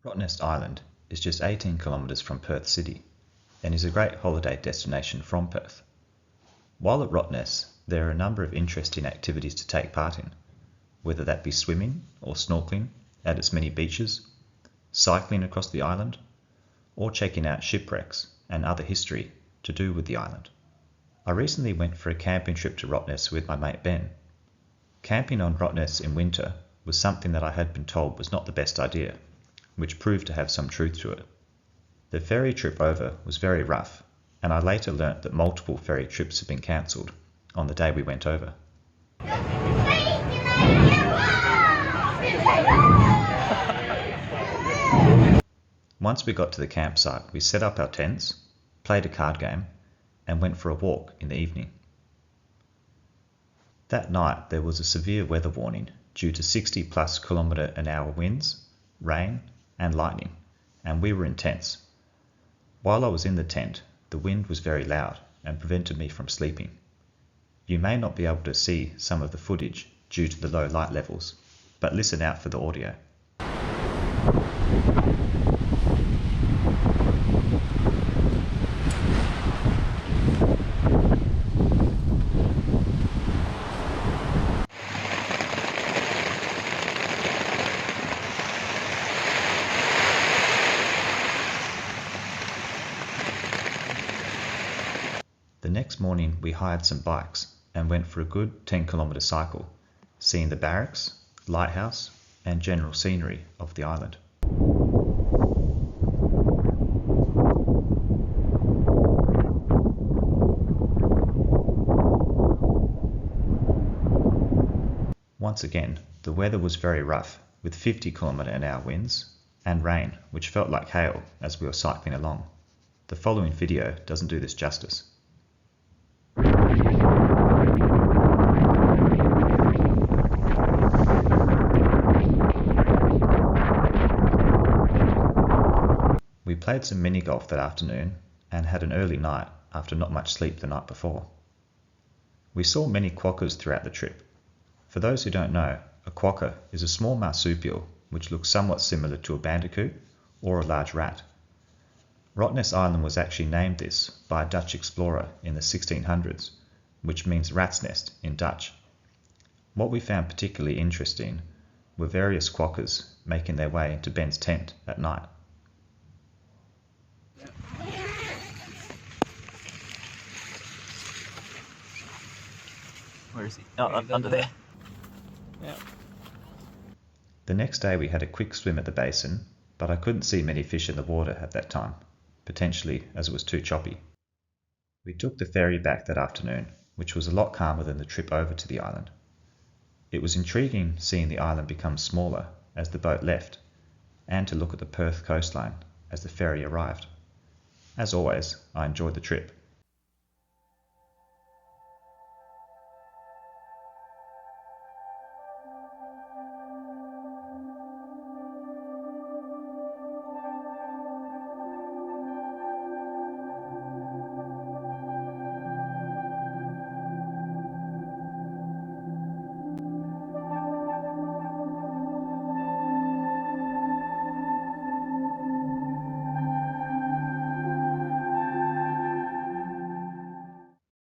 Rottnest Island is just 18 kilometres from Perth City and is a great holiday destination from Perth. While at Rottnest, there are a number of interesting activities to take part in, whether that be swimming or snorkeling at its many beaches, cycling across the island, or checking out shipwrecks and other history to do with the island. I recently went for a camping trip to Rottnest with my mate Ben. Camping on Rottnest in winter was something that I had been told was not the best idea, which proved to have some truth to it. The ferry trip over was very rough, and I later learnt that multiple ferry trips had been cancelled on the day we went over. Once we got to the campsite, we set up our tents, played a card game, and went for a walk in the evening. That night there was a severe weather warning due to 60+ km/h winds, rain, and lightning, and we were in tents. While I was in the tent, the wind was very loud and prevented me from sleeping. You may not be able to see some of the footage due to the low light levels, but listen out for the audio. The next morning we hired some bikes and went for a good 10-kilometre cycle, seeing the barracks, lighthouse and general scenery of the island. Once again, the weather was very rough with 50 km/h winds and rain which felt like hail as we were cycling along. The following video doesn't do this justice. We played some mini golf that afternoon and had an early night after not much sleep the night before. We saw many quokkas throughout the trip. For those who don't know, a quokka is a small marsupial which looks somewhat similar to a bandicoot or a large rat. Rottnest Island was actually named this by a Dutch explorer in the 1600s, which means rat's nest in Dutch. What we found particularly interesting were various quokkas making their way into Ben's tent at night. Where is he? Oh, under there. Yeah. The next day we had a quick swim at the basin, but I couldn't see many fish in the water at that time, potentially as it was too choppy. We took the ferry back that afternoon, which was a lot calmer than the trip over to the island. It was intriguing seeing the island become smaller as the boat left, and to look at the Perth coastline as the ferry arrived. As always, I enjoyed the trip.